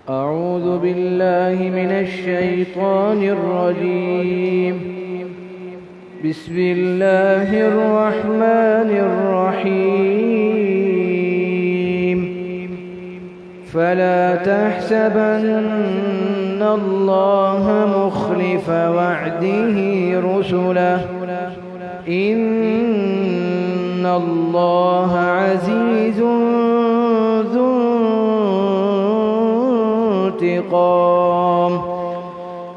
أعوذ بالله من الشيطان الرجيم. بسم الله الرحمن الرحيم. فلا تحسبن الله مخلف وعده رسله إن الله عزيز ذو انتقام.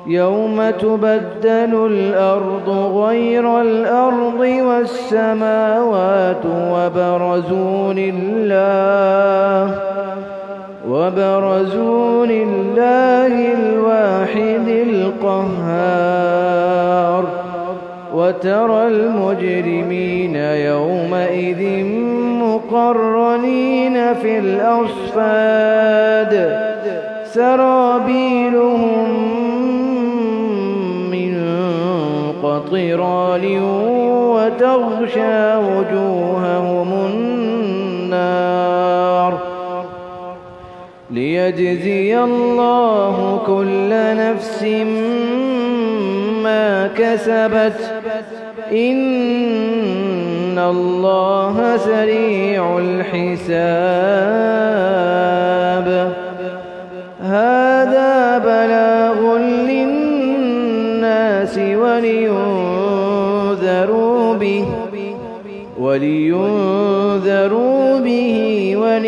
يوم تبدل الأرض غير الأرض والسماوات وبرزوا لله الواحد القهار. وترى المجرمين يومئذ مقرنين في الأصفاد سرابيلهم من قطران وتغشى وجوههم النار. ليجزي الله كل نفس ما كسبت إن الله سريع الحساب. هذا بلاغ للناس ولينذروا به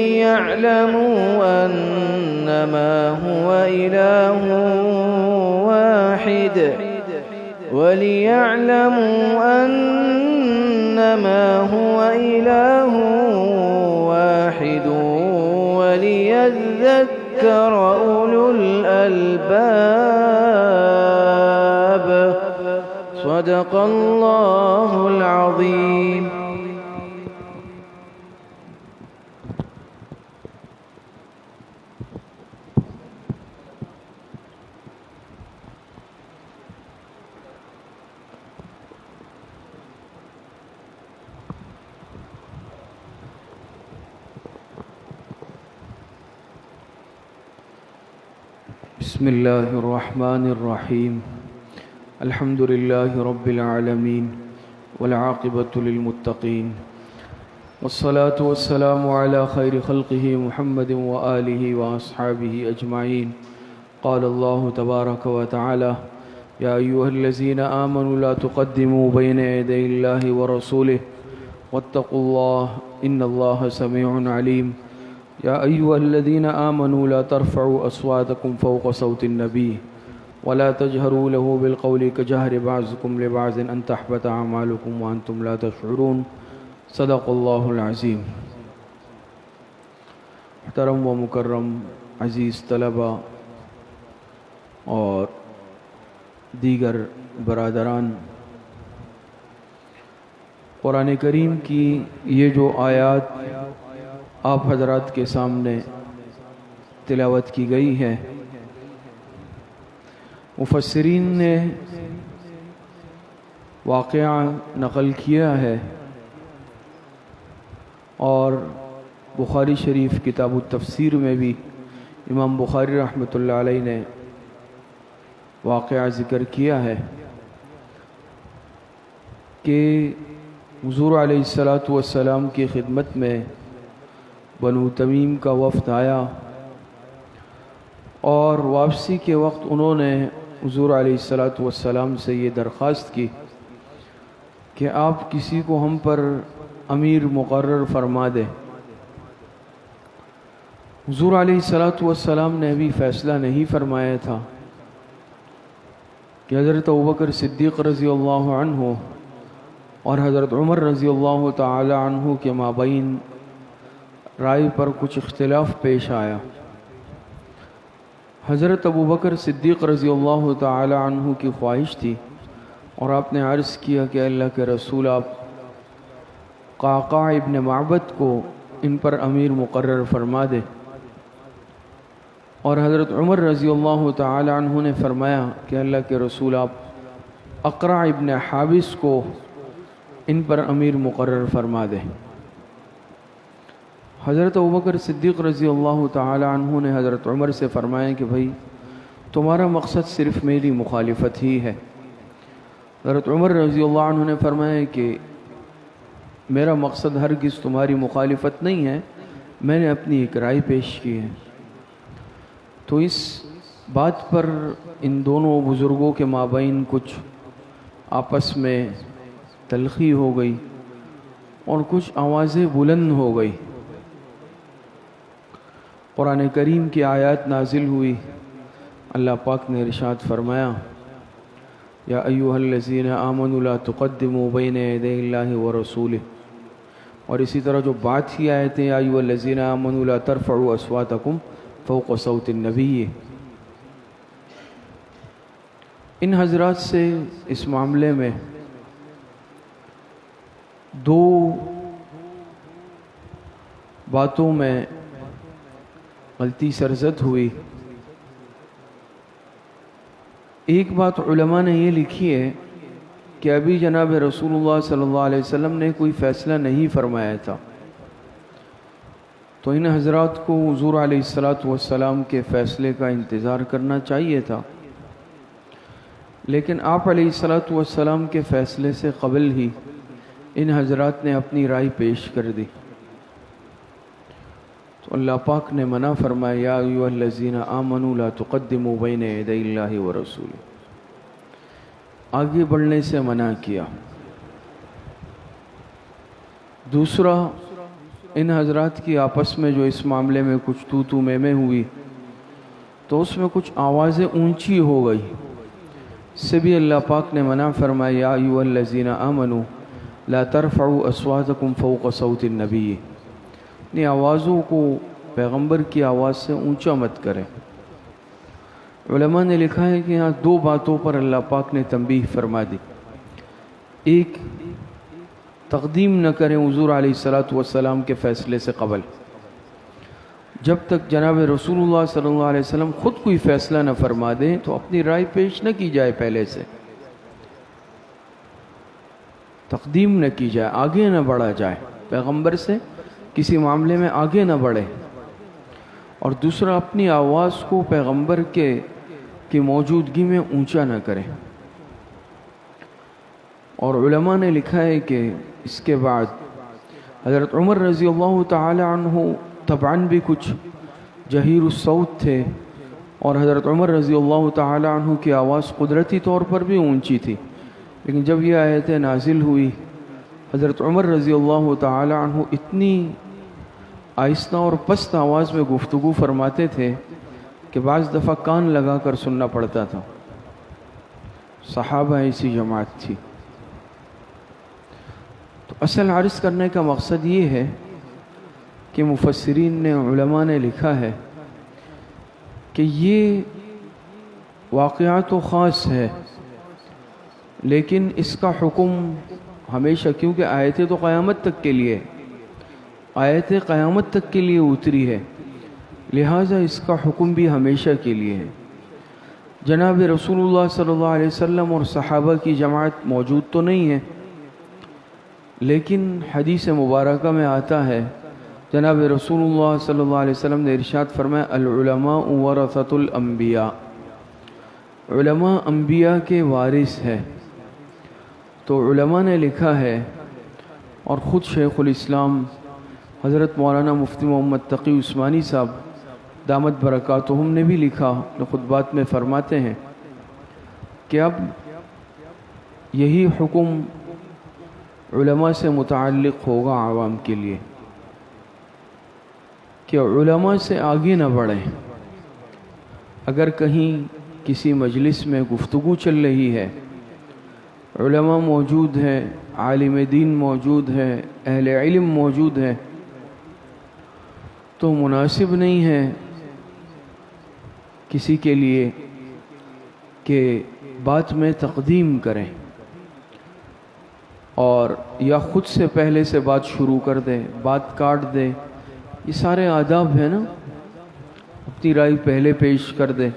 وليعلموا أنما هو إله واحد وليذكر أولو الألباب. صدق الله العظيم. بسم الله الرحمن الرحيم. الحمد لله رب العالمين والعاقبة للمتقين والصلاة والسلام على خير خلقه محمد وآله وأصحابه أجمعين. قال الله تبارك وتعالى: يا أيها الذين آمنوا لا تقدموا بين يدي الله ورسوله واتقوا الله إن الله سميع عليم. يا أيها الذين آمنوا لا ترفعوا أصواتكم فوق صوت النبي ولا تجهروا له بالقول كجهر بعضكم لبعض أن تحبط أعمالكم وأنتم لا تشعرون. صدق الله العظيم. محترم و مکرم عزیز طلبہ اور دیگر برادران، قرآن کریم کی یہ جو آیات آپ حضرات کے سامنے تلاوت کی گئی ہے، مفسرین نے واقعہ نقل کیا ہے اور بخاری شریف کتاب التفسیر میں بھی امام بخاری رحمۃ اللہ علیہ نے واقعہ ذکر کیا ہے کہ حضور علیہ السلام کی خدمت میں بنو تمیم کا وفد آیا اور واپسی کے وقت انہوں نے حضور علیہ السلام سے یہ درخواست کی کہ آپ کسی کو ہم پر امیر مقرر فرما دیں۔ حضور علیہ السلام نے ابھی فیصلہ نہیں فرمایا تھا کہ حضرت ابوبکر صدیق رضی اللہ عنہ اور حضرت عمر رضی اللہ تعالی عنہ کے مابین رائے پر کچھ اختلاف پیش آیا۔ حضرت ابوبکر صدیق رضی اللہ تعالی عنہ کی خواہش تھی اور آپ نے عرض کیا کہ اللہ کے رسول، آپ قعقاع ابن معبد کو ان پر امیر مقرر فرما دے۔ اور حضرت عمر رضی اللہ تعالی عنہ نے فرمایا کہ اللہ کے رسول، آپ اقرع ابن حابس کو ان پر امیر مقرر فرما دیں۔ حضرت ابوبکر صدیق رضی اللہ تعالی عنہ نے حضرت عمر سے فرمایا کہ بھائی تمہارا مقصد صرف میری مخالفت ہی ہے۔ حضرت عمر رضی اللہ عنہ نے فرمایا کہ میرا مقصد ہرگز تمہاری مخالفت نہیں ہے، میں نے اپنی ایک رائے پیش کی ہے۔ تو اس بات پر ان دونوں بزرگوں کے مابین کچھ آپس میں تلخی ہو گئی اور کچھ آوازیں بلند ہو گئی۔ قرآن کریم کی آیات نازل ہوئی، اللہ پاک نے ارشاد فرمایا یا ایھا الذین آمنوا لا تقدموا بین یدی اللہ ورسولہ، اور اسی طرح جو بات ہی آیتیں یا ایھا الذین آمنوا لا ترفعوا اصواتکم فوق صوت النبی۔ ان حضرات سے اس معاملے میں دو باتوں میں غلطی سرزد ہوئی۔ ایک بات علماء نے یہ لکھی ہے کہ ابھی جناب رسول اللہ صلی اللہ علیہ وسلم نے کوئی فیصلہ نہیں فرمایا تھا، تو ان حضرات کو حضور علیہ السلام کے فیصلے کا انتظار کرنا چاہیے تھا، لیکن آپ علیہ السلام کے فیصلے سے قبل ہی ان حضرات نے اپنی رائے پیش کر دی۔ تو اللہ پاک نے منع فرمایا یا ایھا الذین آمنوا لا تقدموا بین یدی اللہ ورسولہ، آگے بڑھنے سے منع کیا۔ دوسرا، ان حضرات کی آپس میں جو اس معاملے میں کچھ تو میں ہوئی تو اس میں کچھ آوازیں اونچی ہو گئی، اس سے بھی اللہ پاک نے منع فرمایا یا ایھا الذین آمنوا لا ترفعوا اصواتکم فوق صوت النبی، اپنی آوازوں کو پیغمبر کی آواز سے اونچا مت کریں۔ علماء نے لکھا ہے کہ یہاں دو باتوں پر اللہ پاک نے تنبیہ فرما دی۔ ایک، تقدیم نہ کریں حضور علیہ السلام کے فیصلے سے قبل، جب تک جناب رسول اللہ صلی اللہ علیہ وسلم خود کوئی فیصلہ نہ فرما دیں تو اپنی رائے پیش نہ کی جائے، پہلے سے تقدیم نہ کی جائے، آگے نہ بڑھا جائے، پیغمبر سے کسی معاملے میں آگے نہ بڑھے۔ اور دوسرا، اپنی آواز کو پیغمبر کی موجودگی میں اونچا نہ کریں۔ اور علماء نے لکھا ہے کہ اس کے بعد حضرت عمر رضی اللہ تعالی عنہ طبعاً بھی کچھ جہیر الصوت تھے، اور حضرت عمر رضی اللہ تعالی عنہ کی آواز قدرتی طور پر بھی اونچی تھی، لیکن جب یہ آیتیں نازل ہوئی حضرت عمر رضی اللہ تعالی عنہ اتنی آہستہ اور پست آواز میں گفتگو فرماتے تھے کہ بعض دفعہ کان لگا کر سننا پڑتا تھا۔ صحابہ ایسی جماعت تھی۔ تو اصل عرض کرنے کا مقصد یہ ہے کہ مفسرین نے، علماء نے لکھا ہے کہ یہ واقعہ تو خاص ہے، لیکن اس کا حکم ہمیشہ، کیونکہ آیتیں تو قیامت تک کے لیے، آیتیں قیامت تک کے لیے اتری ہے، لہٰذا اس کا حکم بھی ہمیشہ کے لیے ہے۔ جناب رسول اللہ صلی اللہ علیہ وسلم اور صحابہ کی جماعت موجود تو نہیں ہے، لیکن حدیث مبارکہ میں آتا ہے، جناب رسول اللہ صلی اللہ علیہ وسلم نے ارشاد فرمایا العلماء ورثۃ الانبیاء، علماء انبیاء کے وارث ہے۔ تو علماء نے لکھا ہے، اور خود شیخ الاسلام حضرت مولانا مفتی محمد تقی عثمانی صاحب دامت برکاتہم نے بھی لکھا، جو خطبات میں فرماتے ہیں کہ اب یہی حکم علماء سے متعلق ہوگا عوام کے لیے کہ علماء سے آگے نہ بڑھیں۔ اگر کہیں کسی مجلس میں گفتگو چل رہی ہے، علماء موجود ہیں، عالم دین موجود ہے، اہل علم موجود ہے، تو مناسب نہیں ہے کسی کے لیے کہ بات میں تقدیم کریں اور یا خود سے پہلے سے بات شروع کر دیں، بات کاٹ دیں۔ یہ سارے آداب ہیں نا، اپنی رائے پہلے پیش کر دیں۔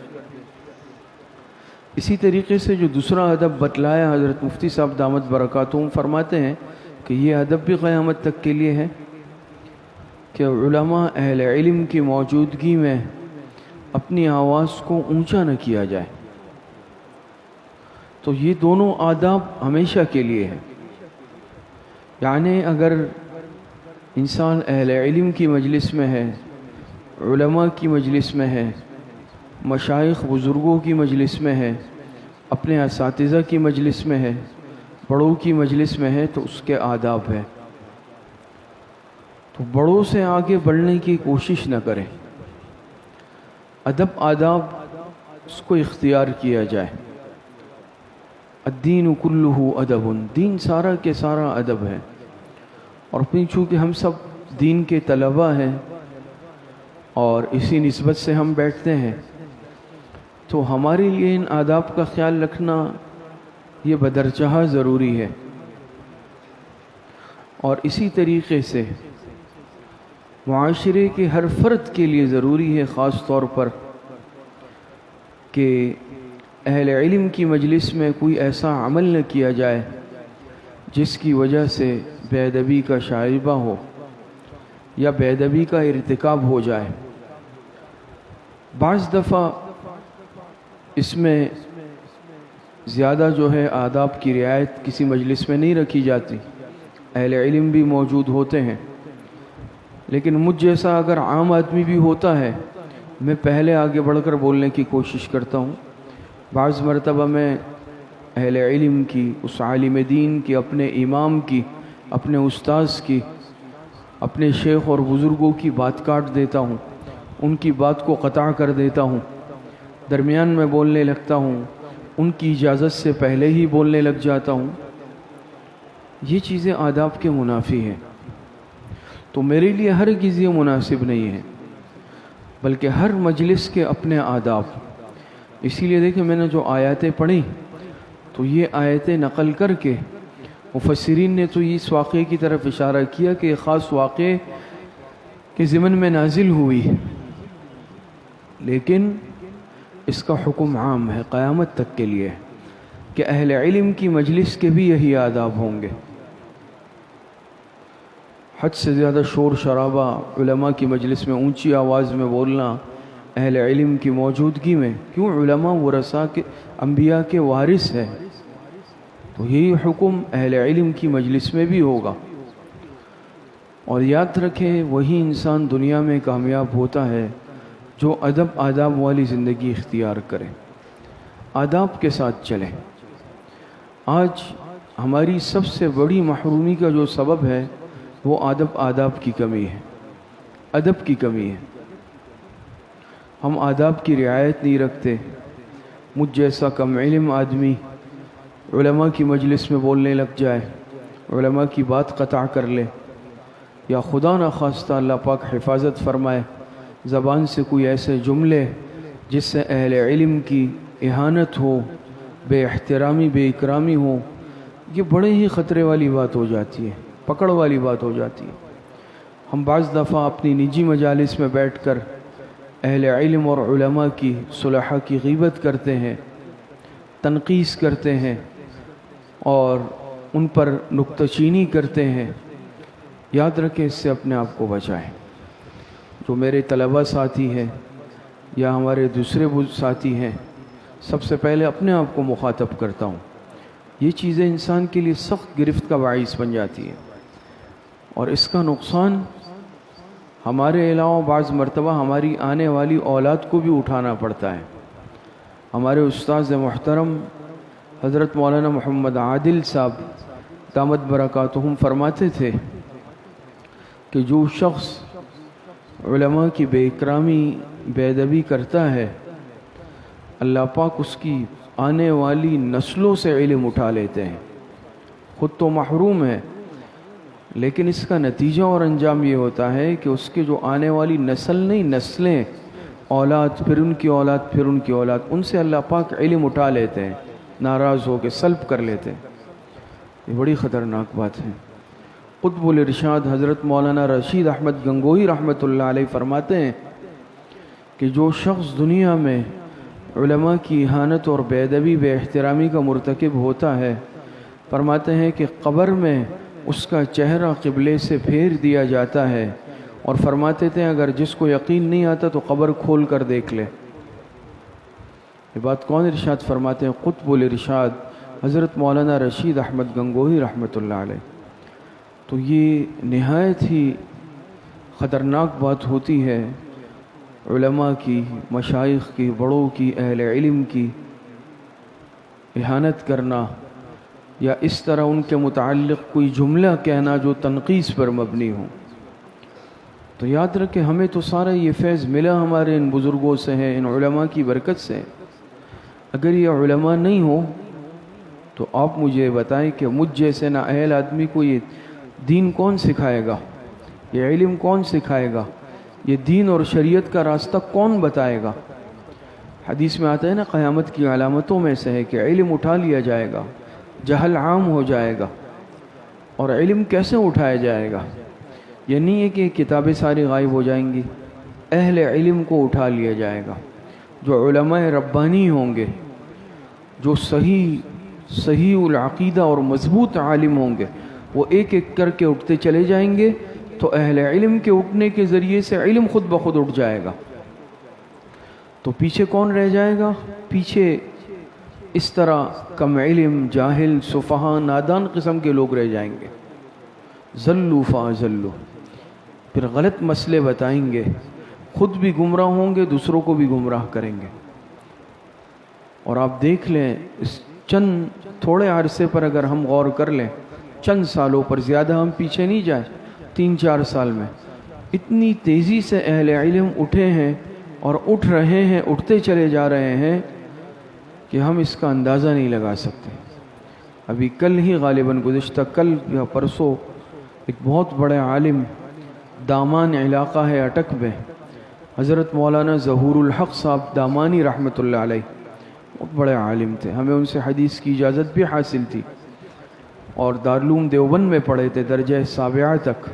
اسی طریقے سے جو دوسرا ادب بتلایا حضرت مفتی صاحب دامت برکاتہم فرماتے ہیں کہ یہ ادب بھی قیامت تک کے لیے ہے کہ علماء اہل علم کی موجودگی میں اپنی آواز کو اونچا نہ کیا جائے. تو یہ دونوں آداب ہمیشہ کے لیے ہے. یعنی اگر انسان اہل علم کی مجلس میں ہے، علماء کی مجلس میں ہے، مشائخ بزرگوں کی مجلس میں ہے، اپنے اساتذہ کی مجلس میں ہے، بڑوں کی مجلس میں ہے، تو اس کے آداب ہے. تو بڑوں سے آگے بڑھنے کی کوشش نہ کریں. ادب آداب اس کو اختیار کیا جائے. الدین کلہ ادب، دین سارا کے سارا ادب ہے. اور پھر چونکہ ہم سب دین کے طلبہ ہیں اور اسی نسبت سے ہم بیٹھتے ہیں، تو ہمارے لیے ان آداب کا خیال رکھنا یہ بدرجہ ضروری ہے. اور اسی طریقے سے معاشرے کے ہر فرد کے لیے ضروری ہے، خاص طور پر، کہ اہل علم کی مجلس میں کوئی ایسا عمل نہ کیا جائے جس کی وجہ سے بے ادبی کا شائبہ ہو یا بے ادبی کا ارتکاب ہو جائے. بعض دفعہ اس میں زیادہ جو ہے آداب کی رعایت کسی مجلس میں نہیں رکھی جاتی، اہل علم بھی موجود ہوتے ہیں، لیکن مجھ جیسا اگر عام آدمی بھی ہوتا ہے، میں پہلے آگے بڑھ کر بولنے کی کوشش کرتا ہوں. بعض مرتبہ میں اہل علم کی، اس عالم دین کی، اپنے امام کی، اپنے استاذ کی، اپنے شیخ اور بزرگوں کی بات کاٹ دیتا ہوں، ان کی بات کو قطع کر دیتا ہوں، درمیان میں بولنے لگتا ہوں، ان کی اجازت سے پہلے ہی بولنے لگ جاتا ہوں. یہ چیزیں آداب کے منافی ہیں. تو میرے لیے ہرگز یہ مناسب نہیں ہے، بلکہ ہر مجلس کے اپنے آداب. اسی لیے دیکھیں، میں نے جو آیاتیں پڑھی تو یہ آیتیں نقل کر کے مفسرین نے تو اس واقعے کی طرف اشارہ کیا کہ ایک خاص واقعے کے ضمن میں نازل ہوئی، لیکن اس کا حکم عام ہے، قیامت تک کے لیے، کہ اہل علم کی مجلس کے بھی یہی آداب ہوں گے. حد سے زیادہ شور شرابہ، علماء کی مجلس میں اونچی آواز میں بولنا اہل علم کی موجودگی میں، کیوں؟ علماء ورثاء کے، انبیاء کے وارث ہیں، تو یہی حکم اہل علم کی مجلس میں بھی ہوگا. اور یاد رکھیں، وہی انسان دنیا میں کامیاب ہوتا ہے جو ادب آداب والی زندگی اختیار کرے، آداب کے ساتھ چلیں. آج ہماری سب سے بڑی محرومی کا جو سبب ہے وہ آداب کی کمی ہے، ادب کی کمی ہے. ہم آداب کی رعایت نہیں رکھتے. مجھ جیسا کم علم آدمی علماء کی مجلس میں بولنے لگ جائے، علماء کی بات قطع کر لے، یا خدا نخواستہ اللہ پاک حفاظت فرمائے زبان سے کوئی ایسے جملے جس سے اہل علم کی اہانت ہو، بے احترامی، بے اکرامی ہو. یہ بڑے ہی خطرے والی بات ہو جاتی ہے، پکڑ والی بات ہو جاتی ہے. ہم بعض دفعہ اپنی نجی مجالس میں بیٹھ کر اہل علم اور علماء کی، صلحاء کی غیبت کرتے ہیں، تنقیص کرتے ہیں اور ان پر نکتہ چینی کرتے ہیں. یاد رکھیں، اس سے اپنے آپ کو بچائیں. جو میرے طلبہ ساتھی ہیں یا ہمارے دوسرے ساتھی ہیں، سب سے پہلے اپنے آپ کو مخاطب کرتا ہوں. یہ چیزیں انسان کے لیے سخت گرفت کا باعث بن جاتی ہیں، اور اس کا نقصان ہمارے علاوہ بعض مرتبہ ہماری آنے والی اولاد کو بھی اٹھانا پڑتا ہے. ہمارے استاذ محترم حضرت مولانا محمد عادل صاحب دامت برکاتہم فرماتے تھے کہ جو شخص علماء کی بے اکرامی، بے ادبی کرتا ہے، اللہ پاک اس کی آنے والی نسلوں سے علم اٹھا لیتے ہیں. خود تو محروم ہے، لیکن اس کا نتیجہ اور انجام یہ ہوتا ہے کہ اس کے جو آنے والی نسل نہیں، نسلیں، اولاد، پھر ان کی اولاد، پھر ان کی اولاد، ان سے اللہ پاک علم اٹھا لیتے ہیں، ناراض ہو کے سلب کر لیتے ہیں. یہ بڑی خطرناک بات ہے. قطب الارشاد حضرت مولانا رشید احمد گنگوہی رحمۃ اللہ علیہ فرماتے ہیں کہ جو شخص دنیا میں علماء کی اہانت اور بے ادبی، بے احترامی کا مرتکب ہوتا ہے، فرماتے ہیں کہ قبر میں اس کا چہرہ قبلے سے پھیر دیا جاتا ہے اور فرماتے تھے اگر جس کو یقین نہیں آتا تو قبر کھول کر دیکھ لے۔ یہ بات کون ارشاد فرماتے ہیں؟ قطب الارشاد حضرت مولانا رشید احمد گنگوہی رحمۃ اللہ علیہ۔ تو یہ نہایت ہی خطرناک بات ہوتی ہے علماء کی، مشائخ کی، بڑوں کی، اہل علم کی اہانت کرنا یا اس طرح ان کے متعلق کوئی جملہ کہنا جو تنقیص پر مبنی ہو۔ تو یاد رکھیں ہمیں تو سارا یہ فیض ملا ہمارے ان بزرگوں سے ہے، ان علماء کی برکت سے۔ اگر یہ علماء نہیں ہو تو آپ مجھے بتائیں کہ مجھ جیسے نااہل آدمی کو یہ دین کون سکھائے گا، یہ علم کون سکھائے گا، یہ دین اور شریعت کا راستہ کون بتائے گا؟ حدیث میں آتا ہے نا قیامت کی علامتوں میں سے ہے کہ علم اٹھا لیا جائے گا، جہل عام ہو جائے گا۔ اور علم کیسے اٹھایا جائے گا؟ یہ نہیں ہے کہ کتابیں ساری غائب ہو جائیں گی، اہل علم کو اٹھا لیا جائے گا۔ جو علماء ربانی ہوں گے، جو صحیح العقیدہ اور مضبوط عالم ہوں گے، وہ ایک ایک کر کے اٹھتے چلے جائیں گے، تو اہل علم کے اٹھنے کے ذریعے سے علم خود بخود اٹھ جائے گا۔ تو پیچھے کون رہ جائے گا؟ پیچھے اس طرح کم علم، جاہل، سفہاء، نادان قسم کے لوگ رہ جائیں گے۔ ضلوا فاضلوا، پھر غلط مسئلے بتائیں گے، خود بھی گمراہ ہوں گے، دوسروں کو بھی گمراہ کریں گے۔ اور آپ دیکھ لیں اس چند تھوڑے عرصے پر اگر ہم غور کر لیں، چند سالوں پر، زیادہ ہم پیچھے نہیں جائیں، 3-4 سال میں اتنی تیزی سے اہل علم اٹھے ہیں اور اٹھ رہے ہیں، اٹھتے چلے جا رہے ہیں کہ ہم اس کا اندازہ نہیں لگا سکتے۔ ابھی کل ہی غالباً گزشتہ کل یا پرسوں ایک بہت بڑے عالم، دامان علاقہ ہے اٹک میں، حضرت مولانا ظہور الحق صاحب دامانی رحمۃ اللہ علیہ، بہت بڑے عالم تھے، ہمیں ان سے حدیث کی اجازت بھی حاصل تھی، اور دارالعلوم دیوبند میں پڑھے تھے درجہ سابعہ تک۔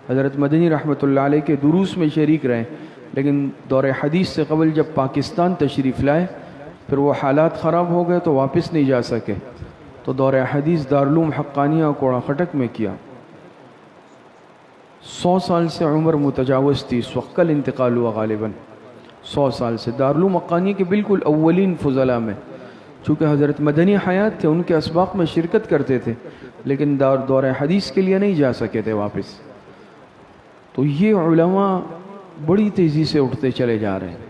حضرت مدنی رحمۃ اللہ علیہ کے دروس میں شریک رہے، لیکن دور حدیث سے قبل جب پاکستان تشریف لائے پھر وہ حالات خراب ہو گئے تو واپس نہیں جا سکے، تو دور حدیث دارالعلوم حقانیہ کوڑا خٹک میں کیا۔ 100 سال سے عمر متجاوز تھی اس وقت، کل انتقال ہوا غالباً 100 سال سے۔ دارالعلوم حقانیہ کے بالکل اولین فضلاء میں، چونکہ حضرت مدنی حیات تھے، ان کے اسباق میں شرکت کرتے تھے، لیکن دور حدیث کے لیے نہیں جا سکے تھے واپس۔ تو یہ علماء بڑی تیزی سے اٹھتے چلے جا رہے ہیں،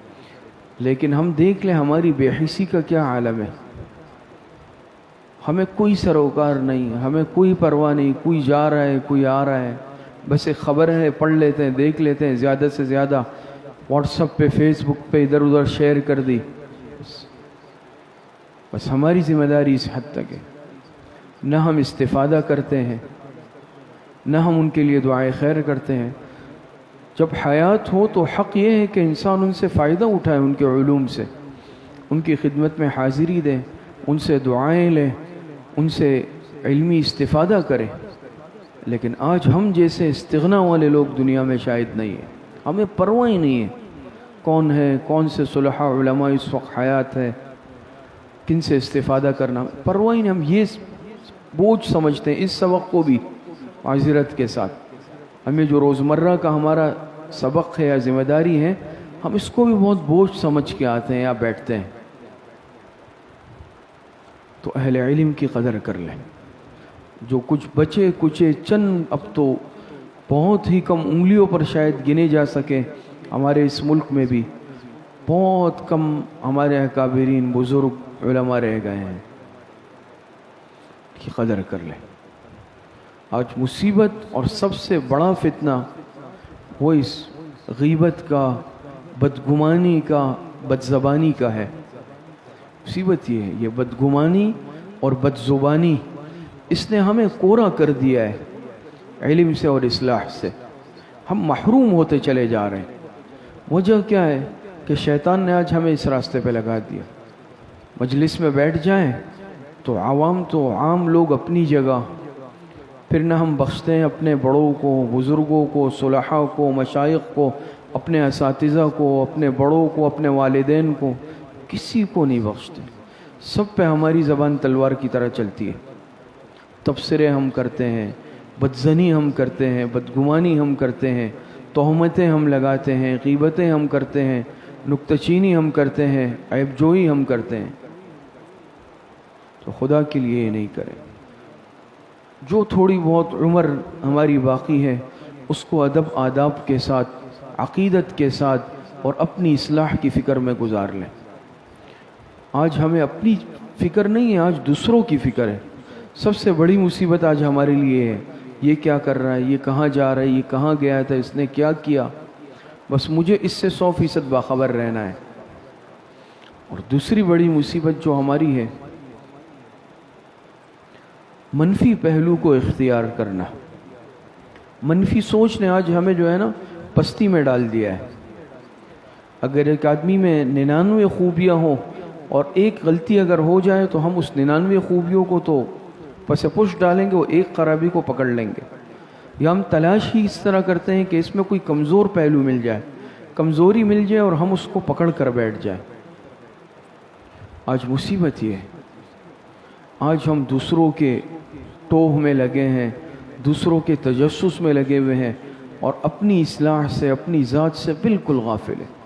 لیکن ہم دیکھ لیں ہماری بے حسی کا کیا عالم ہے۔ ہمیں کوئی سروکار نہیں، ہمیں کوئی پرواہ نہیں، کوئی جا رہا ہے، کوئی آ رہا ہے، بس ایک خبر ہے، پڑھ لیتے ہیں، دیکھ لیتے ہیں، زیادہ سے زیادہ واٹس ایپ پہ، فیس بک پہ ادھر ادھر شیئر کر دی، بس ہماری ذمہ داری اس حد تک ہے۔ نہ ہم استفادہ کرتے ہیں، نہ ہم ان کے لیے دعائے خیر کرتے ہیں۔ جب حیات ہو تو حق یہ ہے کہ انسان ان سے فائدہ اٹھائے، ان کے علوم سے، ان کی خدمت میں حاضری دے، ان سے دعائیں لے، ان سے علمی استفادہ کرے۔ لیکن آج ہم جیسے استغنا والے لوگ دنیا میں شاید نہیں ہیں، ہمیں پرواہ ہی نہیں ہے کون ہے، کون سے صلحاء علماء اس وقت حیات ہے، کن سے استفادہ کرنا، پرواہ ہی نہیں۔ ہم یہ بوجھ سمجھتے ہیں اس سبق کو بھی معذرت کے ساتھ، ہمیں جو روزمرہ کا ہمارا سبق ہے یا ذمہ داری ہے، ہم اس کو بھی بہت بوجھ سمجھ کے آتے ہیں یا بیٹھتے ہیں۔ تو اہل علم کی قدر کر لیں۔ جو کچھ بچے کچے چند، اب تو بہت ہی کم انگلیوں پر شاید گنے جا سکے ہمارے اس ملک میں بھی، بہت کم ہمارے اکابرین بزرگ علماء رہ گئے ہیں، کی قدر کر لیں۔ آج مصیبت اور سب سے بڑا فتنہ وہ اس غیبت کا، بدگمانی کا، بدزبانی کا ہے۔ مصیبت یہ ہے، یہ بدگمانی اور بدزبانی اس نے ہمیں کورا کر دیا ہے علم سے اور اصلاح سے، ہم محروم ہوتے چلے جا رہے ہیں۔ وجہ کیا ہے کہ شیطان نے آج ہمیں اس راستے پہ لگا دیا۔ مجلس میں بیٹھ جائیں تو عوام، تو عام لوگ اپنی جگہ، پھر نہ ہم بخشتے ہیں اپنے بڑوں کو، بزرگوں کو، صلحاء کو، مشائخ کو، اپنے اساتذہ کو، اپنے بڑوں کو، اپنے والدین کو، کسی کو نہیں بخشتے۔ سب پہ ہماری زبان تلوار کی طرح چلتی ہے، تبصرے ہم کرتے ہیں، بدزنی ہم کرتے ہیں، بدگمانی ہم کرتے ہیں، تہمتیں ہم لگاتے ہیں، غیبتیں ہم کرتے ہیں، نکتہ چینی ہم کرتے ہیں، عیب جوئی ہم کرتے ہیں، تو خدا کے لیے یہ نہیں کریں۔ جو تھوڑی بہت عمر ہماری باقی ہے اس کو ادب آداب کے ساتھ، عقیدت کے ساتھ اور اپنی اصلاح کی فکر میں گزار لیں۔ آج ہمیں اپنی فکر نہیں ہے، آج دوسروں کی فکر ہے۔ سب سے بڑی مصیبت آج ہمارے لیے ہے، یہ کیا کر رہا ہے، یہ کہاں جا رہا ہے، یہ کہاں گیا تھا، اس نے کیا کیا، بس مجھے اس سے 100% باخبر رہنا ہے۔ اور دوسری بڑی مصیبت جو ہماری ہے، منفی پہلو کو اختیار کرنا۔ منفی سوچ نے آج ہمیں جو ہے نا پستی میں ڈال دیا ہے۔ اگر ایک آدمی میں 99 خوبیاں ہوں اور ایک غلطی اگر ہو جائے تو ہم اس 99 خوبیوں کو تو پس پش ڈالیں گے، وہ ایک خرابی کو پکڑ لیں گے، یا ہم تلاش ہی اس طرح کرتے ہیں کہ اس میں کوئی کمزور پہلو مل جائے، کمزوری مل جائے اور ہم اس کو پکڑ کر بیٹھ جائیں۔ آج مصیبت یہ ہے، آج ہم دوسروں کے ٹوہ میں لگے ہیں، دوسروں کے تجسس میں لگے ہوئے ہیں اور اپنی اصلاح سے، اپنی ذات سے بالکل غافل ہیں۔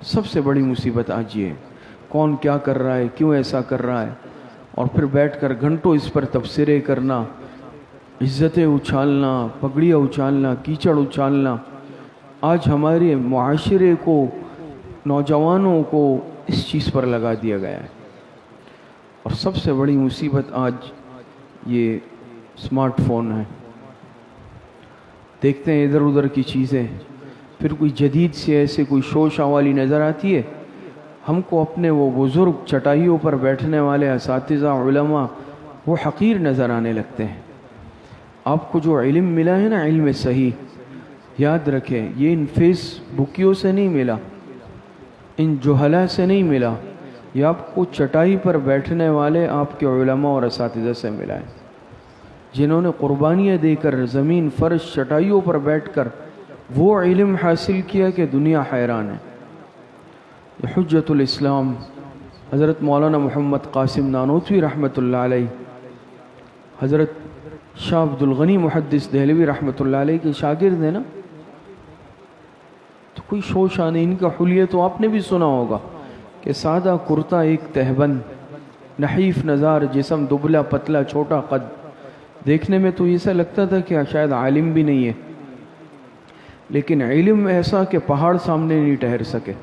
سب سے بڑی مصیبت آج یہ ہے، کون کیا کر رہا ہے، کیوں ایسا کر رہا ہے، اور پھر بیٹھ کر گھنٹوں اس پر تبصرے کرنا، عزتیں اچھالنا، پگڑیاں اچھالنا، کیچڑ اچھالنا۔ آج ہمارے معاشرے کو، نوجوانوں کو اس چیز پر لگا دیا گیا ہے۔ اور سب سے بڑی مصیبت آج یہ اسمارٹ فون ہے۔ دیکھتے ہیں ادھر ادھر کی چیزیں، پھر کوئی جدید سے ایسے کوئی شوشہ والی نظر آتی ہے، ہم کو اپنے وہ بزرگ چٹائیوں پر بیٹھنے والے اساتذہ علماء وہ حقیر نظر آنے لگتے ہیں۔ آپ کو جو علم ملا ہے نا، علم صحیح، یاد رکھیں یہ ان فیس بکیوں سے نہیں ملا، ان جہلا سے نہیں ملا، یہ آپ کو چٹائی پر بیٹھنے والے آپ کے علماء اور اساتذہ سے ملا ہے، جنہوں نے قربانیاں دے کر زمین فرش چٹائیوں پر بیٹھ کر وہ علم حاصل کیا کہ دنیا حیران ہے۔ حجت الاسلام حضرت مولانا محمد قاسم نانوتوی رحمۃ اللہ علیہ، حضرت شاہ عبد الغنی محدث دہلوی رحمۃ اللہ علیہ کے شاگرد ہیں نا، تو کوئی شوشہ نہیں، ان کا حلیہ تو آپ نے بھی سنا ہوگا کہ سادہ کرتا، ایک تہبند، نحیف نظار جسم، دبلا پتلا چھوٹا قد، دیکھنے میں تو ایسا لگتا تھا کہ شاید عالم بھی نہیں ہے، لیکن علم ایسا کہ پہاڑ سامنے نہیں ٹھہر سکے۔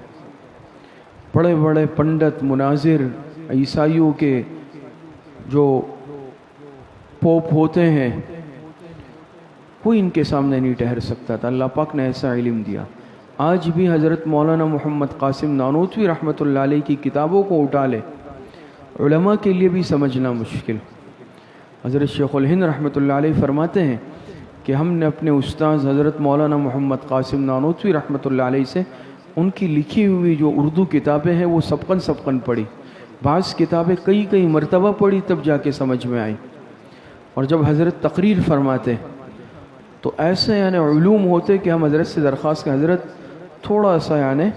بڑے بڑے پنڈت، مناظر، عیسائیوں کے جو پوپ ہوتے ہیں، کوئی ان کے سامنے نہیں ٹھہر سکتا تھا۔ اللہ پاک نے ایسا علم دیا۔ آج بھی حضرت مولانا محمد قاسم نانوتوی رحمۃ اللہ علیہ کی کتابوں کو اٹھا لے، علماء کے لیے بھی سمجھنا مشکل۔ حضرت شیخ الہند رحمۃ اللہ علیہ فرماتے ہیں کہ ہم نے اپنے استاذ حضرت مولانا محمد قاسم نانوتوی رحمۃ اللہ علیہ سے ان کی لکھی ہوئی جو اردو کتابیں ہیں وہ سبقن پڑھی، بعض کتابیں کئی مرتبہ پڑھی تب جا کے سمجھ میں آئی۔ اور جب حضرت تقریر فرماتے تو ایسے یعنی علوم ہوتے کہ ہم حضرت سے درخواست کریں، حضرت تھوڑا سا یعنی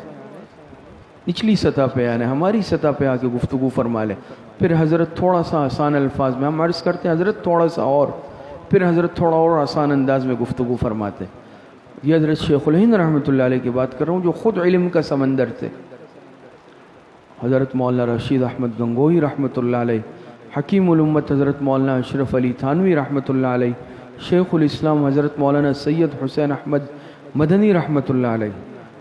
نچلی سطح پہ، یعنی ہماری سطح پہ آ کے گفتگو فرما لیں۔ پھر حضرت تھوڑا سا آسان الفاظ میں، ہم عرض کرتے ہیں حضرت تھوڑا سا اور، پھر حضرت تھوڑا اور آسان انداز میں گفتگو فرماتے۔ یہ حضرت شیخ الہند رحمۃ اللہ علیہ کی بات کر رہا ہوں جو خود علم کا سمندر تھے۔ حضرت مولانا رشید احمد گنگوہی رحمۃ اللہ علیہ، حکیم الامت حضرت مولانا اشرف علی تھانوی رحمۃ اللہ علیہ، شیخ الاسلام حضرت مولانا سید حسین احمد مدنی رحمۃ اللہ علیہ،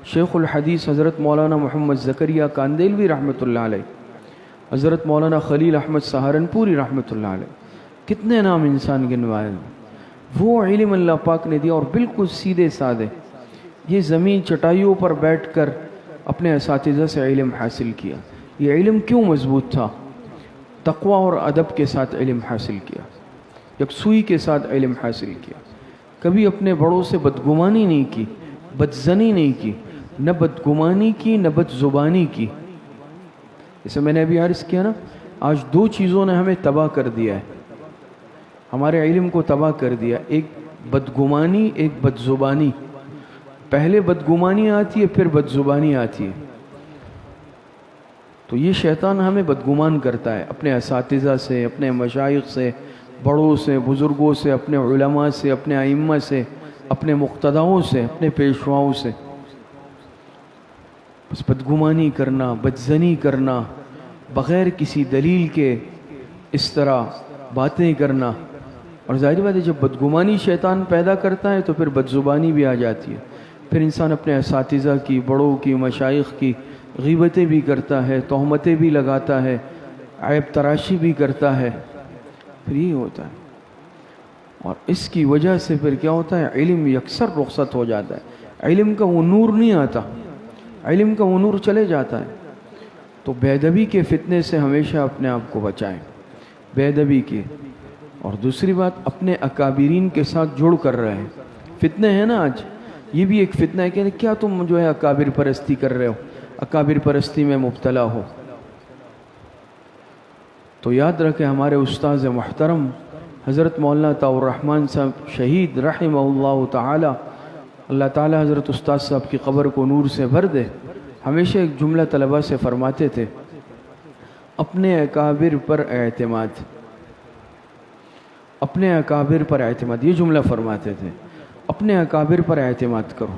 شیخ الحدیث حضرت مولانا محمد زکریا کاندیلوی رحمۃ اللہ علیہ، حضرت مولانا خلیل احمد سہارنپوری رحمۃ اللہ علیہ، کتنے نام انسان گنوائے۔ وہ علم اللہ پاک نے دیا اور بالکل سیدھے سادے، یہ زمین چٹائیوں پر بیٹھ کر اپنے اساتذہ سے علم حاصل کیا۔ یہ علم کیوں مضبوط تھا؟ تقوی اور ادب کے ساتھ علم حاصل کیا، یکسوئی کے ساتھ علم حاصل کیا، کبھی اپنے بڑوں سے بدگمانی نہیں کی، بدزنی نہیں کی، نہ بدگمانی کی نہ بدزبانی کی۔ جیسے میں نے ابھی عرض کیا نا، آج دو چیزوں نے ہمیں تباہ کر دیا ہے، ہمارے علم کو تباہ کر دیا، ایک بدگمانی، ایک بدزبانی۔ پہلے بدگمانی آتی ہے پھر بدزبانی آتی ہے۔ تو یہ شیطان ہمیں بدگمان کرتا ہے اپنے اساتذہ سے، اپنے مشائخ سے، بڑوں سے، بزرگوں سے، اپنے علماء سے، اپنے ائمہ سے، اپنے مقتداؤں سے، اپنے پیشواؤں سے بس بدگمانی کرنا، بدزنی کرنا، بغیر کسی دلیل کے اس طرح باتیں کرنا. اور ظاہر بات ہے جب بدگمانی شیطان پیدا کرتا ہے تو پھر بدزبانی بھی آ جاتی ہے. پھر انسان اپنے اساتذہ کی، بڑوں کی، مشائخ کی غیبتیں بھی کرتا ہے، تہمتیں بھی لگاتا ہے، عیب تراشی بھی کرتا ہے. پھر یہ ہوتا ہے، اور اس کی وجہ سے پھر کیا ہوتا ہے، علم یکسر رخصت ہو جاتا ہے. علم کا وہ نور نہیں آتا، علم کا وہ نور چلے جاتا ہے. تو بے ادبی کے فتنے سے ہمیشہ اپنے آپ کو بچائیں، بے ادبی کے. اور دوسری بات، اپنے اکابرین کے ساتھ جڑ کر رہے ہیں. فتنے ہیں نا آج، یہ بھی ایک فتنہ ہے کہ کیا تم جو ہے اکابر پرستی کر رہے ہو، اکابر پرستی میں مبتلا ہو. تو یاد رکھیں ہمارے استاذ محترم حضرت مولانا طاؤ الرحمن صاحب شہید رحمہ اللہ تعالی، اللہ تعالی حضرت استاذ صاحب کی قبر کو نور سے بھر دے، ہمیشہ ایک جملہ طلباء سے فرماتے تھے، اپنے اکابر پر اعتماد، اپنے اکابر پر اعتماد. یہ جملہ فرماتے تھے، اپنے اکابر پر اعتماد کرو.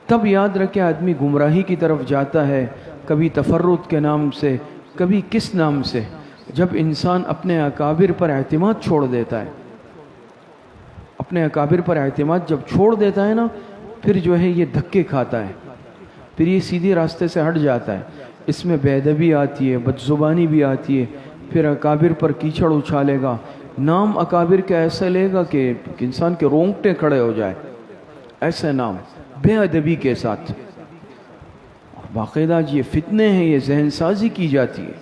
تب یاد رکھے آدمی گمراہی کی طرف جاتا ہے، کبھی تفرد کے نام سے، کبھی کس نام سے. جب انسان اپنے اکابر پر اعتماد چھوڑ دیتا ہے، اپنے اکابر پر اعتماد جب چھوڑ دیتا ہے نا، پھر جو ہے یہ دھکے کھاتا ہے، پھر یہ سیدھے راستے سے ہٹ جاتا ہے. اس میں بے ادبی آتی ہے، بدزبانی بھی آتی ہے. پھر اکابر پر کیچڑ اچھالے گا، نام اکابر کے ایسا لے گا کہ انسان کے رونگٹے کھڑے ہو جائے، ایسے نام بے ادبی کے ساتھ. باقاعدہ یہ فتنے ہیں، یہ ذہن سازی کی جاتی ہے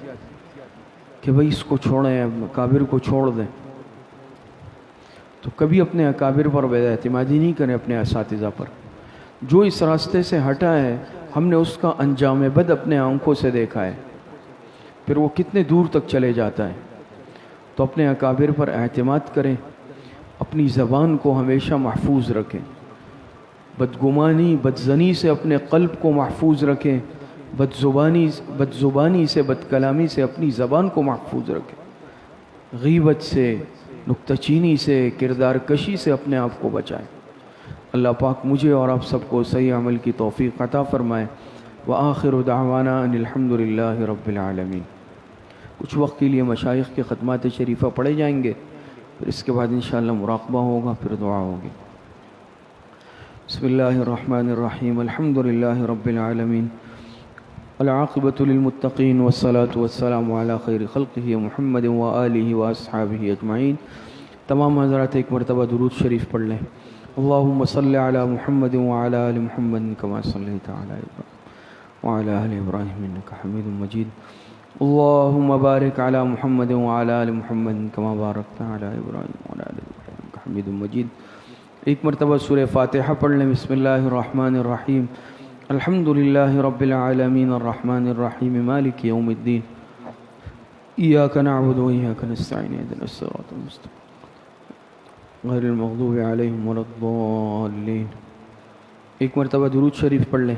کہ بھئی اس کو چھوڑیں، اکابر کو چھوڑ دیں. تو کبھی اپنے اکابر پر بے اعتمادی نہیں کریں، اپنے اساتذہ پر. جو اس راستے سے ہٹا ہے، ہم نے اس کا انجام بد اپنے آنکھوں سے دیکھا ہے، پھر وہ کتنے دور تک چلے جاتا ہے. تو اپنے اکابر پر اعتماد کریں، اپنی زبان کو ہمیشہ محفوظ رکھیں، بدگمانی، بدزنی سے اپنے قلب کو محفوظ رکھیں، بدزبانی سے، بدکلامی سے اپنی زبان کو محفوظ رکھیں، غیبت سے، نکتہ چینی سے، کردار کشی سے اپنے آپ کو بچائیں. اللہ پاک مجھے اور آپ سب کو صحیح عمل کی توفیق عطا فرمائے. وآخر دعوانا ان الحمد للہ رب العالمین. کچھ وقت کے لیے مشائخ کے ختمات شریفہ پڑھے جائیں گے، پھر اس کے بعد انشاءاللہ مراقبہ ہوگا، پھر دعا ہوگی. بسم اللہ الرحمن الرحیم. الحمد للہ رب العالمین، العاقبۃ للمتقین، والصلاة والسلام علی خیر خلقہ محمد وآلہ واصحابہ اجمعین. تمام حضرات ایک مرتبہ درود شریف پڑھ لیں. اللہم صلی علی محمد وعلی آل محمد کما صلیت علی ابراہیم وعلی آل ابراہیم انک حمید مجید. اللہم بارک علی محمد وعلی آل محمد کما بارکت علی ابراہیم وعلی آل ابراہیم انک حمید مجید. ایک مرتبہ سورہ فاتحہ پڑھ لیں. بسم اللہ الرحمن الرحیم. الحمد للہ رب العالمین الرحمن الرحیم مالک یوم الدین. ایاک نعبد و ایاک نستعین اهدنا الصراط المستقیم غیر المغضوب علیہم ولا الضالین. ایک مرتبہ درود شریف پڑھ لیں.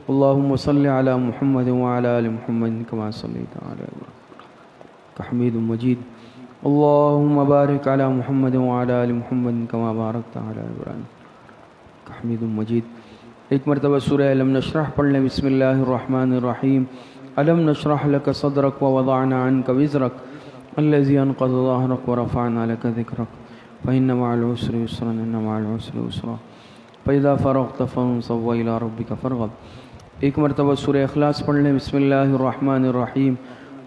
اللہم صلی علی محمد وعلی آل محمد کما صلیت علی ابراہیم حمید مجید. اللہم بارک علی محمد وعلی آل محمد کما بارکت علی ابراہیم حمید مجید. ایک مرتبہ سورہ الم نشرح پڑھ لیں. بسم اللہ الرحمن الرحیم. الم نشرح لک صدرک ووضعنا عنک وزرک الذی انقض ظہرک ورفعنا لک ذکرک فإن مع العسر يسرا إن مع العسر يسرا فإذا فرغت فانصب وإلى ربك فارغب. ایک مرتبہ سورہ اخلاص پڑھ لیں. بسم اللہ الرحمن الرحیم.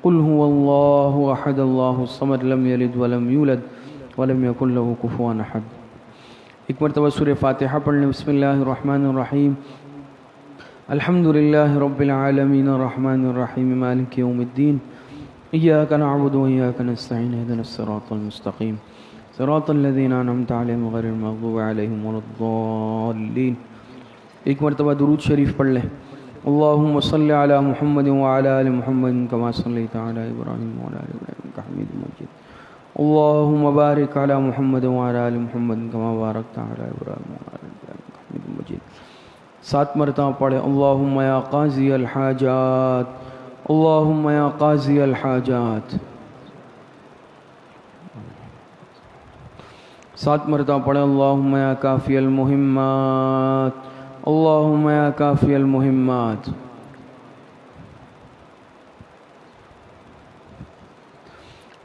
قل هو اللہ احد اللہ الصمد لم یلد ولم یولد ولم یکن له کفوا احد. ایک مرتبہ سورہ فاتحہ پڑھ لیں. بسم اللہ الرحمن الرحیم. الحمد للہ رب العالمین الرحمن الرحیم مالک یوم الدین. ایاک نعبد و ایاک نستعین اهدنا الصراط المستقیم صراط الذین انعمت علیہم غیر المغضوب علیہم ولا الضالین. ایک مرتبہ درود شریف پڑھ لیں. اللہم صلی علی محمد وعلی آل محمد کما صلیت علی ابراہیم وعلی آل ابراہیم انک حمید مجید. اللہم بارک علی محمد وعلی آل محمد کما بارکت علی ابراہیم وعلی آل ابراہیم انک حمید مجید. 7 مرتبہ پڑھیں. اللہم یا قاضی الحاجات، اللہم یا قاضی الحاجات. 7 مرتبہ پڑھیں اللہم یا کافی المہمات، اللہم یا کافی المہمات۔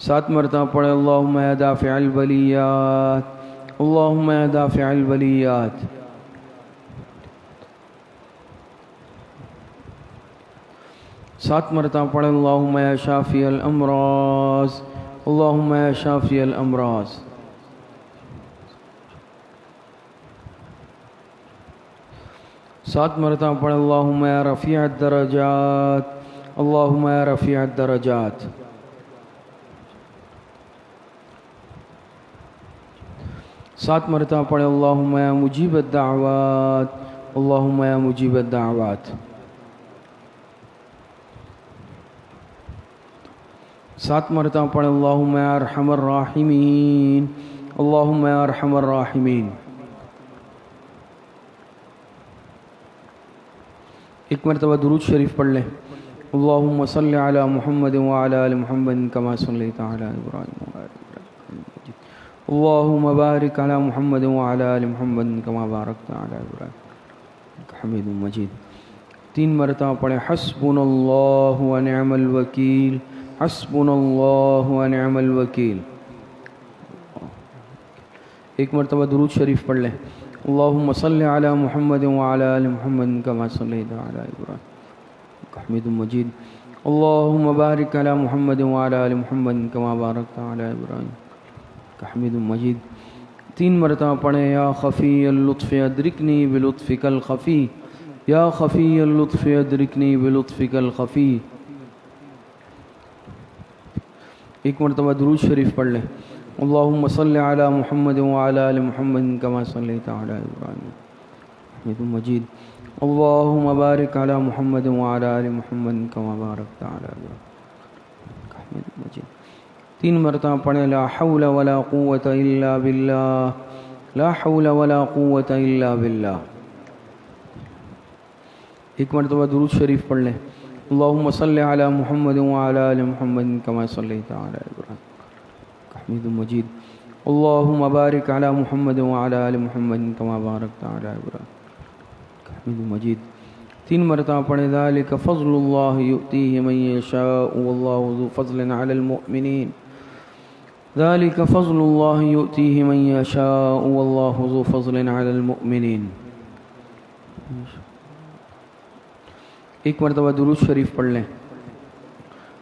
7 مرتبہ پڑھیں اللہم یا دافع البلیات، اللہم یا دافع البلیات۔ 7 مرتبہ پڑھیں اللہم یا شافی الامراض، اللہم یا شافی الامراض۔ 7 مرتبہ پڑھیں اللہم یا رفیع الدرجات، اللہم یا رفیع الدرجات۔ 7 مرتبہ پڑھیں اللہم یا مجیب الدعوات، اللہم یا مجیب الدعوات۔ 7 مرتبہ پڑھیں اللہم یا ارحم الراحمین، اللہم یا ارحم الراحمین۔ 1 مرتبہ درود شریف پڑھ لیں، اللہم صلی علی محمد وعلی آل محمد کما صلیت علی ابراہیم وعلی آل ابراہیم، اللہم بارک علی محمد وعلی آل محمد کما بارکت علی ابراہیم حمید مجید۔ 3 مرتبہ پڑھیں حسبنا اللہ ونعم الوکیل، حسبنا اللہ ونعم الوکیل۔ 1 مرتبہ درود شریف پڑھ لیں، اللہم صلی علی محمد وعلی آل محمد کما صلیت علی ابراہیم حمید مجید، اللہم بارک علی محمد وعلی آل محمد کما بارکت علی ابراہیم حمید مجید۔ 3 مرتبہ پڑھیں یا خفی اللطف ادرکنی بلطفک الخفی، یا خفی اللطف ادرکنی بلطفک الخفی۔ 1 مرتبہ درود شریف پڑھ لیں، اللہم صلی علی محمد وعلی آل محمد کما صلیت علی ابراہیم حمید مجید، اللہم بارک علی محمد وعلی آل محمد کما بارکت علی ابراہیم حمید مجید۔ 3 مرتبہ پڑھیں لا حول ولا قوة الا باللہ، لا حول ولا قوة الا باللہ۔ 1 مرتبہ درود شریف پڑھ لیں، اللہم صلی علی محمد وعلی آل محمد کما صلیت علی ابراہیم حمید مجید، اللہم بارک علی محمد وعلی آل محمد کما بارکت علی ابراہیم حمید مجید۔ 3 مرتبہ پڑھیں ذالک فضل اللہ یؤتیہ من یشاء واللہ ذو فضل علی المؤمنین، ذالک فضل اللہ یؤتیہ من یشاء واللہ ذو فضل علی المؤمنین۔ 1 مرتبہ درود شریف پڑھ لیں،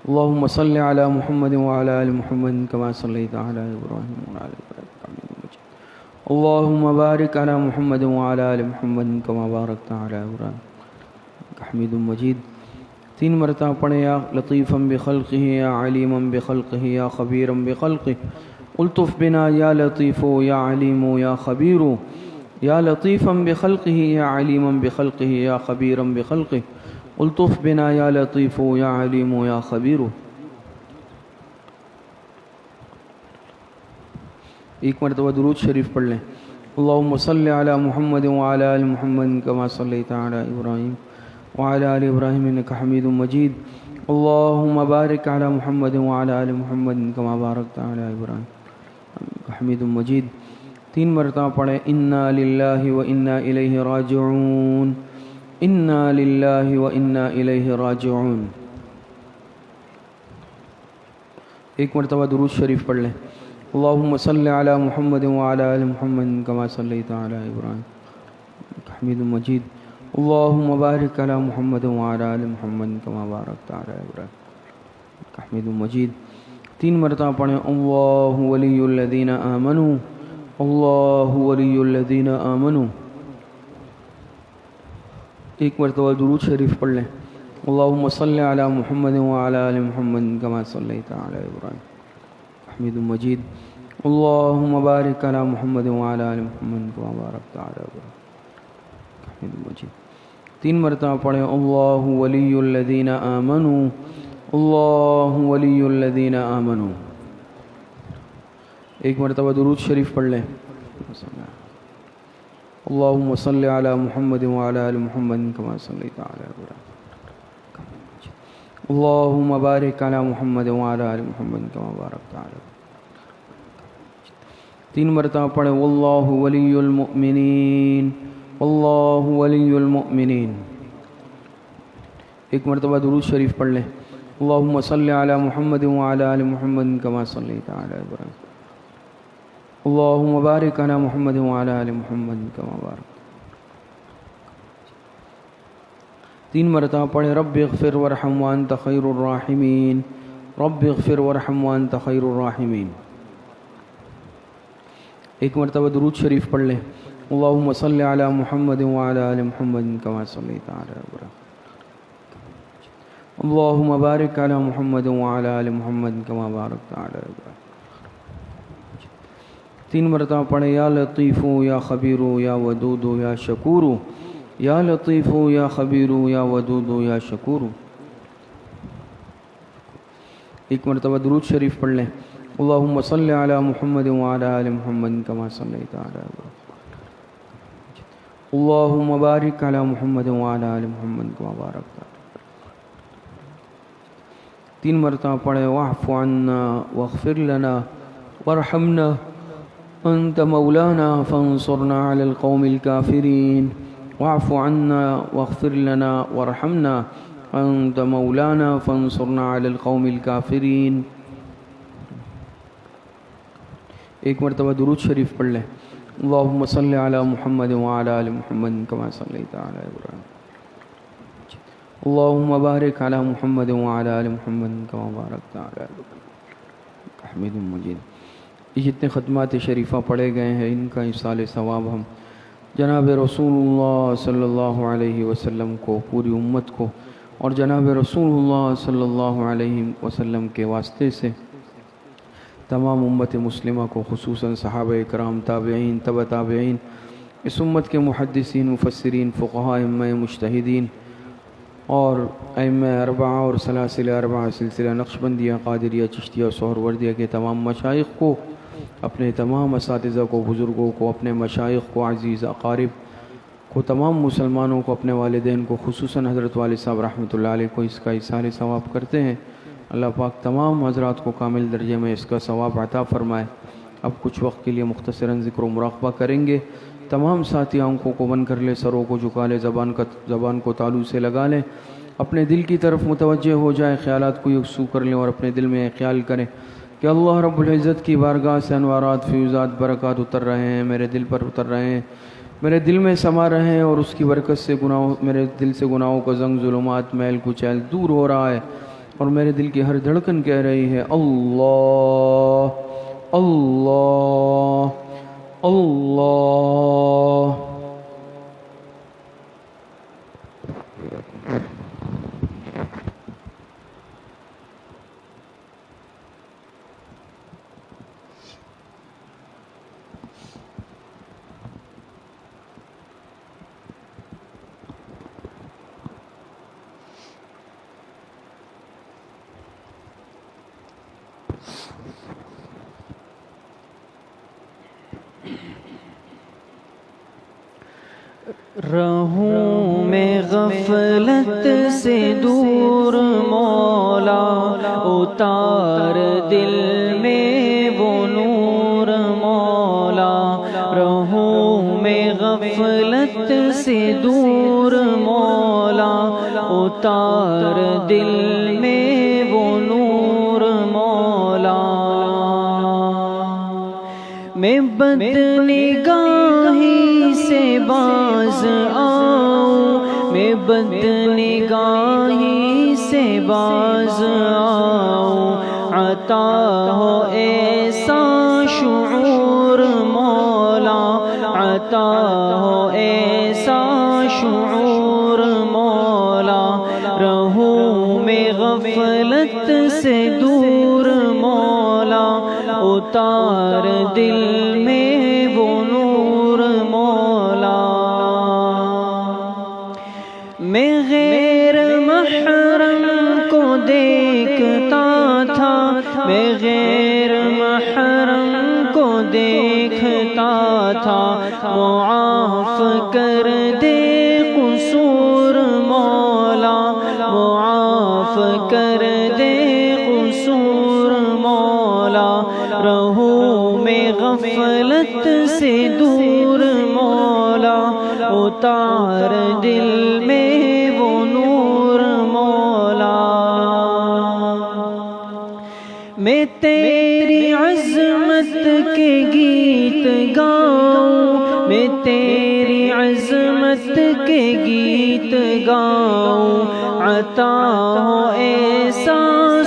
اللہم صلی علی محمد وعلی آل محمد کما صلیت علی ابراہیم وعلی آل ابراہیم حمید مجید، اللہم بارک علی محمد وعلی آل محمد کما بارکت علی ابراہیم حمید مجید۔ 3 مرتبہ پڑھیں یا لطیفا بخلقہ یا علیما بخلقہ یا خبیرا بخلقہ، الطف بنا یا لطیف یا علیم یا خبیر، یا لطیفا بخلقہ یا علیما بخلقہ یا خبیرا بخلقہ، الطف بنا یا لطیف یا علیم یا خبیر۔ 1 مرتبہ درود شریف پڑھ لیں، اللہم صلی علی محمد وعلی آل محمد کما صلیت علی ابراہیم وعلی آل ابراہیم انک حمید مجید، اللہم بارک علی محمد وعلی آل محمد کما بارکت علی ابراہیم انک حمید مجید۔ 3 مرتبہ پڑھیں انا للہ و انا الیہ راجعون، انا للہ و انا الیہ راجعون۔ 1 مرتبہ درود شریف پڑھ لیں، اللہم صلی علی محمد وعلی آل محمد کما صلیت علی ابراہیم انک حمید مجید، اللہم بارک علی محمد وعلی آل محمد کما بارکت علی ابراہیم انک حمید مجید۔ 3 مرتبہ پڑھیں اللہ ولی الذین آمنوا، اللہ ولی الذین آمنوا۔ 1 مرتبہ درود شریف پڑھ لیں، اللہم صلی علی محمد وعلی آل محمد کما صلیت علی ابراہیم حمید مجید، اللہم بارک علی محمد وعلی آل محمد کما بارکت علی ابراہیم حمید مجید۔ 3 مرتبہ پڑھیں اللہ ولی الذین آمنوا، اللہ ولی الذین آمنوا۔ 1 مرتبہ درود شریف پڑھ لیں، اللہم صلی علی محمد وعلی آل محمد کما صلیت علی ابراہیم، اللہم بارک علی محمد وعلی آل محمد کما بارکت علی ابراہیم۔ 3 مرتبہ پڑھیں واللہ ولی المؤمنین، واللہ ولی المؤمنین۔ 1 مرتبہ درود شریف پڑھ لیں، اللہم صلی علی محمد وعلی آل محمد کما صلیت علی ابراہیم، اللہم بارک علی محمد وعلی آل محمد کما بارک۔ 3 مرتبہ پڑھیں رب اغفر وارحم وانت خیر الراحمین، رب اغفر وارحم وانت خیر الراحمین۔ 1 مرتبہ درود شریف پڑھ لیں، اللہم صلی علی محمد وعلی آل محمد کما صلیت علی ابراہیم، اللہم بارک علی محمد وعلی آل محمد کما بارکت علی ابراہیم۔ 3 مرتبہ پڑھیں یا لطیف یا خبیر یا ودود یا شکور، یا لطیف یا خبیر یا ودود یا شکور۔ 1 مرتبہ درود شریف پڑھ لیں، اللہم صلی علی محمد وعلی آل محمد کما صلیت علی ابراہیم، اللہم بارک علی محمد وعلی آل محمد کما بارکت علی۔ 3 مرتبہ پڑھیں واعف عنا واغفر لنا وارحمنا انت مولانا فانصرنا علی القوم الکافرین، واعف عنا واغفر لنا وارحمنا انت مولانا فانصرنا علی القوم الکافرین۔ 1 مرتبہ درود شریف پڑھ لیں، اللہم صلی علی محمد وعلی آل محمد کما صلیت علی ابراہیم، اللہم بارک علی محمد وعلی آل محمد کما بارکت علی ابراہیم حمید مجید۔ یہ جتنے ختمات شریفہ پڑھے گئے ہیں ان کا ایصال ثواب ہم جناب رسول اللہ صلی اللہ علیہ وسلم کو، پوری امت کو، اور جناب رسول اللہ صلی اللہ علیہ وسلم کے واسطے سے تمام امت مسلمہ کو، خصوصاً صحابہ کرام، تابعین، تبع تابعین، اس امت کے محدثین، مفسرین، فقہاء، ائمہ مجتہدین اور ائمہ اربعہ اور سلاسل اربعہ، سلسلہ نقشبندیہ، قادریہ، چشتیہ، سہروردیہ کے تمام مشائخ کو، اپنے تمام اساتذہ کو، بزرگوں کو، اپنے مشائخ کو، عزیز اقارب کو، تمام مسلمانوں کو، اپنے والدین کو، خصوصاً حضرت والد صاحب رحمۃ اللہ علیہ کو اس کا ایصال ثواب کرتے ہیں۔ اللہ پاک تمام حضرات کو کامل درجے میں اس کا ثواب عطا فرمائے۔ اب کچھ وقت کے لیے مختصراً ذکر و مراقبہ کریں گے۔ تمام ساتھی آنکھوں کو بند کر لیں، سروں کو جھکا لیں، زبان کو تالو سے لگا لیں، اپنے دل کی طرف متوجہ ہو جائیں، خیالات کو یکسو کر لیں اور اپنے دل میں خیال کریں کہ اللہ رب العزت کی بارگاہ سے انوارات، فیوزات، برکات اتر رہے ہیں، میرے دل پر اتر رہے ہیں، میرے دل میں سما رہے ہیں، اور اس کی برکت سے میرے دل سے گناہوں کا زنگ، ظلمات، میل کچیل دور ہو رہا ہے، اور میرے دل کی ہر دھڑکن کہہ رہی ہے اللہ اللہ اللہ۔ رہوں میں غفلت سے دور مولا، اتار دل میں وہ نور مولا۔ رہوں میں غفلت سے دور مولا، اتار دل میں وہ نور مولا۔ میں بد نگاہی سے باز آؤں، میں بد نگاہی سے باز آؤں، عطا ہو ایسا شعور مولا، عطا ہو ایسا شعور مولا۔ رہوں میں غفلت سے دور مولا، اتار دل میں وہ نور مولا۔ میں غیر محرم کو دیکھتا تھا، میں غیر محرم کو دیکھتا تھا، معاف کر دے قصور مولا، معاف کر دے قصور مولا۔ رہوں میں غفلت سے دور مولا، اتار دل میں وہ نور مولا۔ میں تیری عظمت کے گیت گاؤں، میں تیری عظمت کے گیت گاؤں، عطا ہو ایسا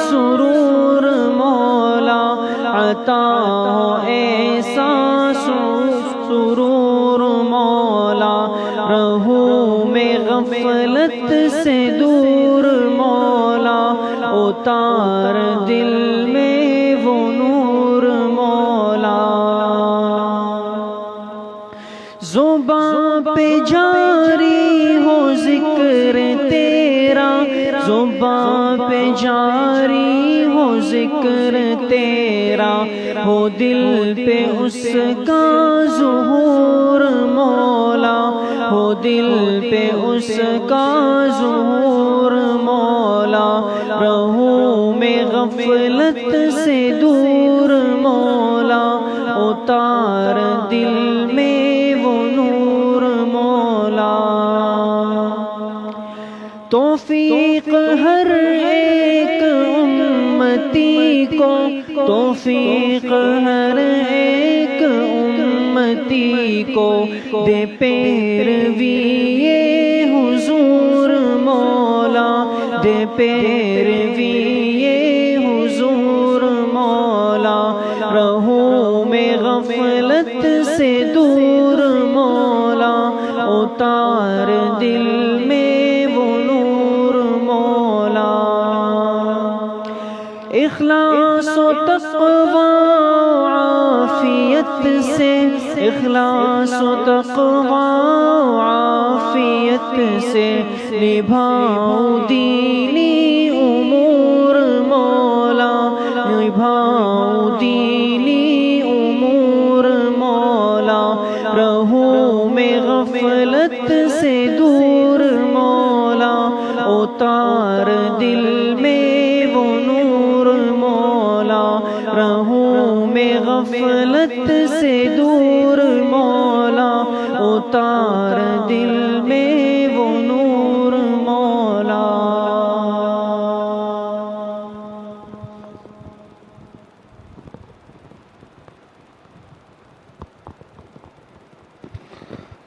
سرور مولا، عطا ہو ایسا سرور مولا۔ رہوں میں غفلت سے دور مولا، اتار دل میں وہ نور مولا۔ زباں پہ جاری ہو ذکر تیرا، زباں پہ جاری ہو ذکر تیرا، ہو دل پہ اس کا ظہور مولا، ہو دل پہ اس کا ظہور مولا۔ رہوں میں غفلت سے دور مولا، اتار دل میں وہ نور مولا۔ توفیق ہر ایک امتی کو، توفیق ہر ایک امتی کو، دے پیروی حضور مولا، دے پیروی حضور مولا۔ رہوں میں غفلت سے دور مولا، اتار دل میں وہ نور مولا۔ اخلاص و تقوی عافیت سے، اخلاص و تقوی عافیت سے، نبھاؤں دینی امور مولا، نبھاؤں دینی امور مولا۔ رہوں میں غفلت سے دور مولا، اتار دل میں وہ نور مولا۔ رہوں میں غفلت سے دور مولا، اتار دل میں وہ نور مولا۔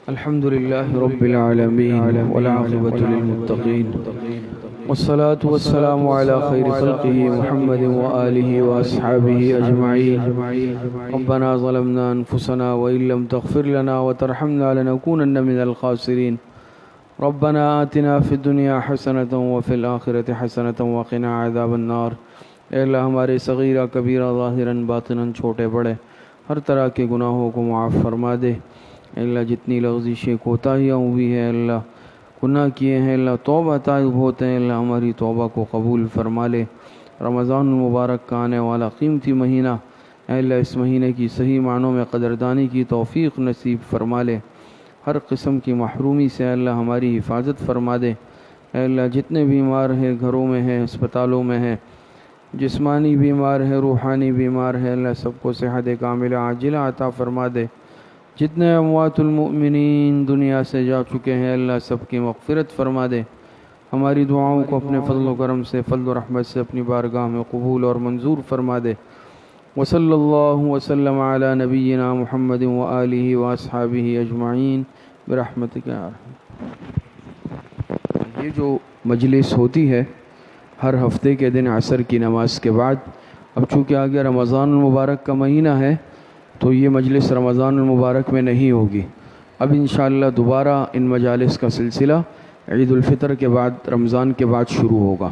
الحمد لله رب العالمين والعاقبة للمتقين، والصلاة والسلام على خير خلقه محمد وآله وأصحابه أجمعين۔ ربنا ظلمنا أنفسنا وإن لم تغفر لنا وترحمنا لنكونن من الخاسرين۔ ربنا آتنا في الدنيا حسنة وفي الآخرة حسنة وقنا عذاب النار۔ اے اللہ ہمارے صغیرہ کبیرہ ظاہراً باطناً چھوٹے بڑے ہر طرح کے گناہوں کو معاف فرما دے۔ اے اللہ جتنی لغزشیں کوتاہیاں ہوئی ہیں اللہ گناہ کیے ہیں اللہ توبہ تائب ہوتے ہیں اللہ ہماری توبہ کو قبول فرما لے۔ رمضان المبارک کا آنے والا قیمتی مہینہ اے اللہ اس مہینے کی صحیح معنوں میں قدردانی کی توفیق نصیب فرما لے۔ ہر قسم کی محرومی سے اللہ ہماری حفاظت فرما دے۔ اے اللہ جتنے بیمار ہیں گھروں میں ہیں ہسپتالوں میں ہیں، جسمانی بیمار ہے روحانی بیمار ہے اللہ سب کو صحت کاملہ عاجلہ عطا فرما دے۔ جتنے اموات المؤمنین دنیا سے جا چکے ہیں اللہ سب کی مغفرت فرما دے۔ ہماری دعاؤں کو اپنے فضل و کرم سے فضل و رحمت سے اپنی بارگاہ میں قبول اور منظور فرما دے۔ وصلی اللہ وسلم علی نبینا محمد وآلہ واصحابہ اجمعین برحمتک یا ارحم۔ یہ جو مجلس ہوتی ہے ہر ہفتے کے دن عصر کی نماز کے بعد، اب چونکہ آگے رمضان المبارک کا مہینہ ہے تو یہ مجلس رمضان المبارک میں نہیں ہوگی۔ اب انشاءاللہ دوبارہ ان مجالس کا سلسلہ عید الفطر کے بعد رمضان کے بعد شروع ہوگا۔